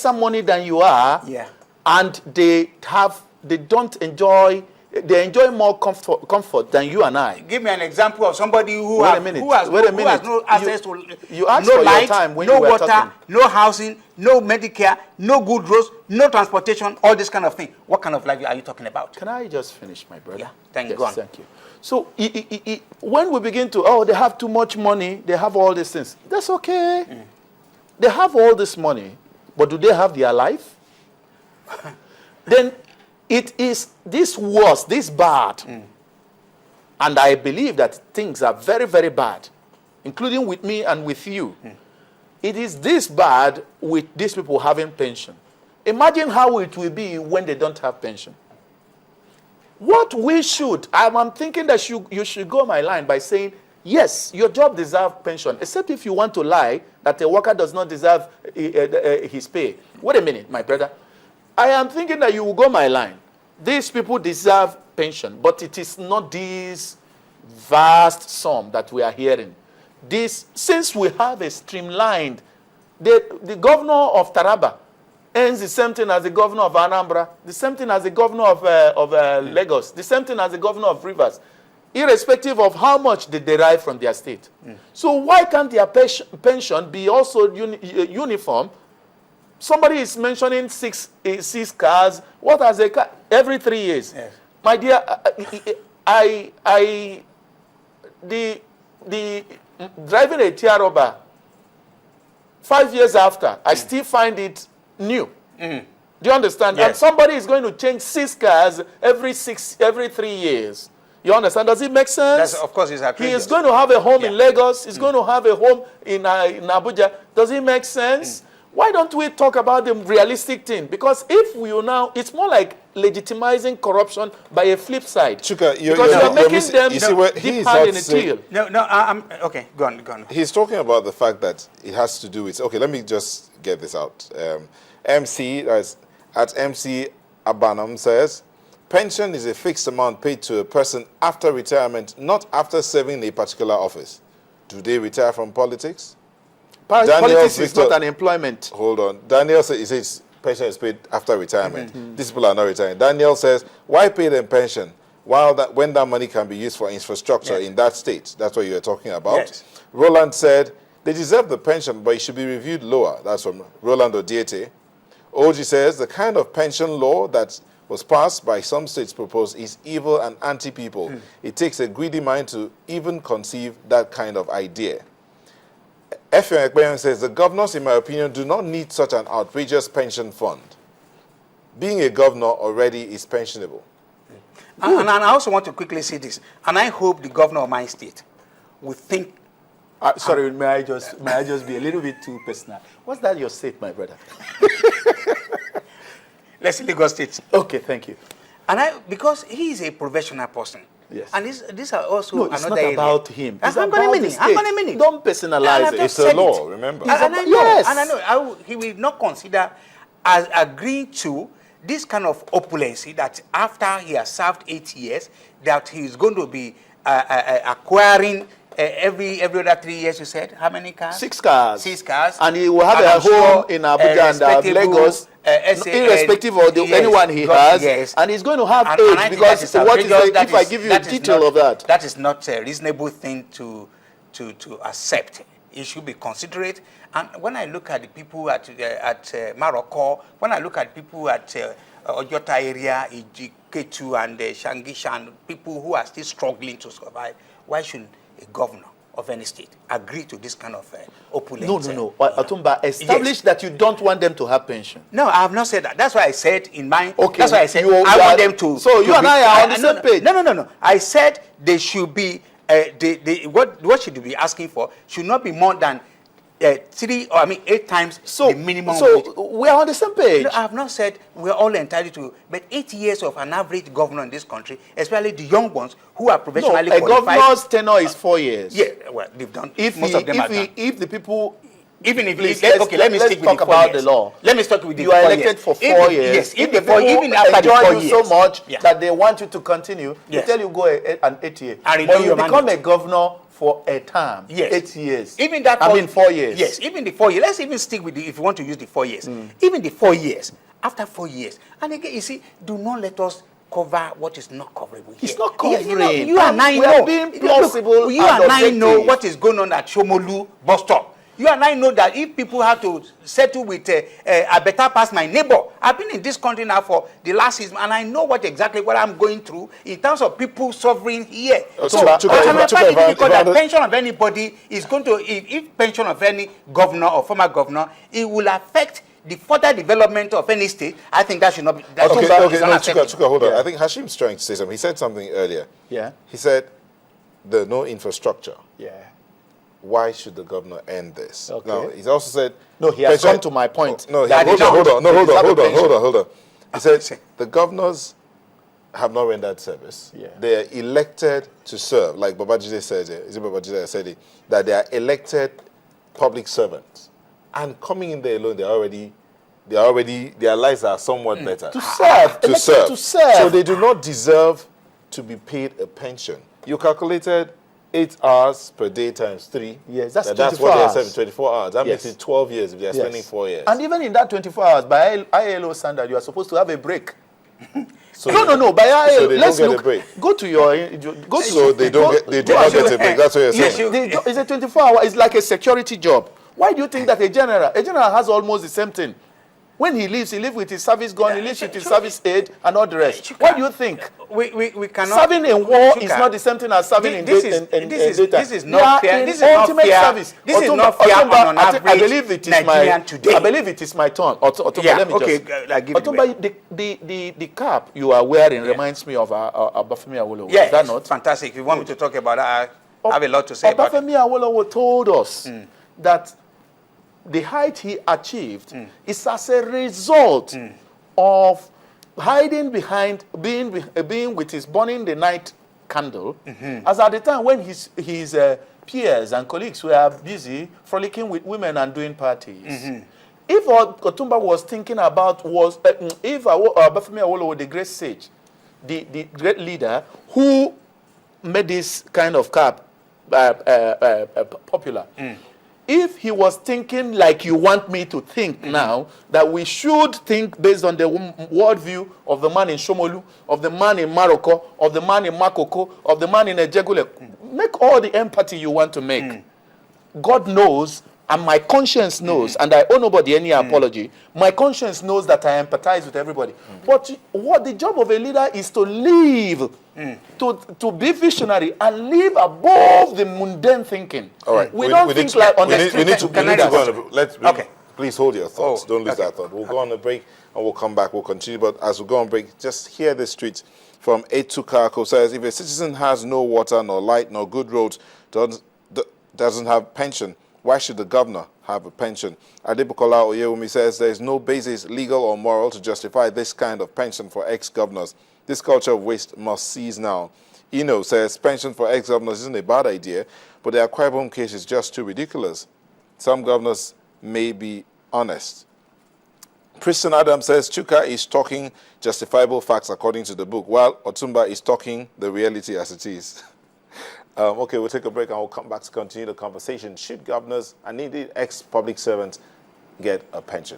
some money than you are, and they enjoy more comfort than you and I. Give me an example of somebody who has no access to you asked no for light, your time when no you were water, talking. no housing, no Medicare, no good roads, no transportation, all this kind of thing. What kind of life are you talking about? Can I just finish, my brother? Yeah, thank you. Yes, thank you. So when we begin to, they have too much money, they have all these things. That's okay. They have all this money, but do they have their life? Then it is this worse, this bad. And I believe that things are very, very bad, including with me and with you. It is this bad with these people having pension. Imagine how it will be when they don't have pension. What we should, I'm thinking that you should go my line by saying, yes, your job deserves pension, except if you want to lie that a worker does not deserve his pay. Wait a minute, my brother. I am thinking that you will go my line. These people deserve pension, but it is not this vast sum that we are hearing. Since we have a streamlined, the governor of Taraba earns the same thing as the governor of Anambra, the same thing as the governor of Lagos, the same thing as the governor of Rivers, irrespective of how much they derive from their state. So why can't their pension be also uniform? Somebody is mentioning six cars. What has a car? Every 3 years. Yes. My dear, the driving a Tiaroba 5 years after, I still find it new. Do you understand? Yes. And somebody is going to change 6 cars every 3 years. You understand? Does it make sense? Of course, it's outrageous. He is going to have a home in Lagos. He's going to have a home in Abuja. Does it make sense? Why don't we talk about the realistic thing? Because if we now, it's more like legitimizing corruption by a flip side. Chuka, you're making them deep hard in the tail. Okay, go on. He's talking about the fact that it has to do with, okay, let me just get this out. MC Abanam says, pension is a fixed amount paid to a person after retirement, not after serving a particular office. Do they retire from politics? Politics is not an employment. Hold on. Daniel says, he says pension is paid after retirement. These people are not retiring. Daniel says, why pay them pension when that money can be used for infrastructure in that state? That's what you're talking about. Yes. Roland said, they deserve the pension, but it should be reviewed lower. That's from Roland Odiete. Oji says, the kind of pension law that was passed by some states proposed is evil and anti-people. It takes a greedy mind to even conceive that kind of idea. Effiong Ekpeyon says, the governors, in my opinion, do not need such an outrageous pension fund. Being a governor already is pensionable. And I also want to quickly say this, and I hope the governor of my state will think... sorry, may I just be a little bit too personal? What's that your state, my brother? Let's say Lagos State. Okay, thank you. And because he is a professional person. Yes. And these are also no, it's not about him. It's about the state. I'm going to mean it. Don't personalize it. It's a law, remember. And I know he will not consider as agreeing to this kind of opulency that after he has served 8 years, that he is going to be acquiring every other 3 years, you said? How many cars? 6 cars. 6 cars. And he will have a home in Abuja and Lagos, irrespective of anyone he has. Yes. And he's going to have 8 because if I give you a detail of that. That is not a reasonable thing to accept. It should be considerate. And when I look at the people at Morocco, when I look at people at Ojota area, Ijiketu and Shangishan, people who are still struggling to survive, why should a governor of any state agree to this kind of opulence? No. Otumba, establish that you don't want them to have pension. No, I have not said that. That's why I said in my... Okay. That's why I said I want them to... So you and I are on the same page. No. I said they should be... what should they be asking for should not be more than 8 times the minimum wage. So we are on the same page. No, I have not said we're all entitled to, but 8 years of an average governor in this country, especially the young ones who are professionally qualified. A governor's tenure is 4 years. Yeah, well, they've done. Most of them have done. If the people... Even if let me talk about the law. Let me start with the 4 years. You are elected for 4 years. Yes, if the people even after the 4 enjoy you years so much that they want you to continue, they tell you go an 8 year. But you become a governor for a term. Yes. 8 years. Even that. 4 years. Yes, even the 4 years. Let's even stick with if you want to use the 4 years. Even the 4 years. After 4 years, and again, you see, do not let us cover what is not coverable here. It's not Yeah, covering. you and I We are know. being plausible Look, you and and I know objective. what is going on at Shomolu bus stop. You and I know that if people have to settle with I better pass my neighbor. I've been in this country now for the last season, and I know exactly what I'm going through in terms of people suffering here. So, I find it difficult that pension of anybody is going to, if pension of any governor or former governor, it will affect the further development of any state. I think that should not be. That Okay, Chuka, hold on. Yeah. I think Hashim's trying to say something. He said something earlier. Yeah. He said, there's no infrastructure. Yeah. Why should the governor end this? Okay. Now, he's also said... No, he has come to my point. No, That hold on. He said, pension. the governors have not rendered service. Yeah. They are elected to serve, like Babajide said, is it Babajide that said it? That they are elected public servants. And coming in there alone, their lives are somewhat better. To serve. To Elected serve. to serve. So they do not deserve to be paid a pension. You calculated 8 hours per day times 3. Yes, that's that's 24 what they're hours. serving, 24 hours. That Yes. makes it 12 years if they're Yes. spending 4 years. And even in that 24 hours, by ILO standard, you are supposed to have a break. So No. By ILO, so they don't let's get a look. break. Go to your. Go So they do not get a break. That's what you're Yes, saying. It's a 24-hour. It's like a security job. Why do you think that a general has almost the same thing? When he leaves with his service gun, he leaves with his service aid and all the rest. Why do you think? We cannot. Serving in war Chuka, is not the same thing as serving in this data. is not fair. This is not fair. This is not fair on an average I believe it is Nigerian today. I believe it is my turn. Otumba, Yeah, let me okay, just. I give it Otumba, the cap you are wearing reminds me of Obafemi Awolowo. Yeah, Is that not? fantastic. If you want me to talk about that, I have a lot to say about it. Obafemi Awolowo told us that the height he achieved is as a result of hiding behind being with his burning the night candle, as at the time when his peers and colleagues were busy frolicking with women and doing parties. If Otumba was thinking about if Obafemi Awolowo, the great sage, the great leader who made this kind of cap popular. If he was thinking like you want me to think now, that we should think based on the worldview of the man in Shomolu, of the man in Morocco, of the man in Makoko, of the man in Ejegule, make all the empathy you want to make. God knows, and my conscience knows, and I owe nobody any apology. My conscience knows that I empathize with everybody. But what the job of a leader is to live, to be visionary and live above the mundane thinking. All right. We don't think like on the we need to go on Okay. Please hold your thoughts. Don't lose okay. that thought. We'll go on a break and we'll come back. We'll continue. But as we go on break, just hear this tweet from Etukako. Says, if a citizen has no water, nor light, nor good roads, doesn't have pension, why should the governor have a pension? Adebukola Oyewumi says there is no basis, legal or moral, to justify this kind of pension for ex-governors. This culture of waste must cease now. Eno says pension for ex-governors isn't a bad idea, but the Akwa Ibom case is just too ridiculous. Some governors may be honest. Preston Adams says Chuka is talking justifiable facts according to the book, while Otumba is talking the reality as it is. Okay, we'll take a break and we'll come back to continue the conversation. Should governors and indeed ex-public servants get a pension?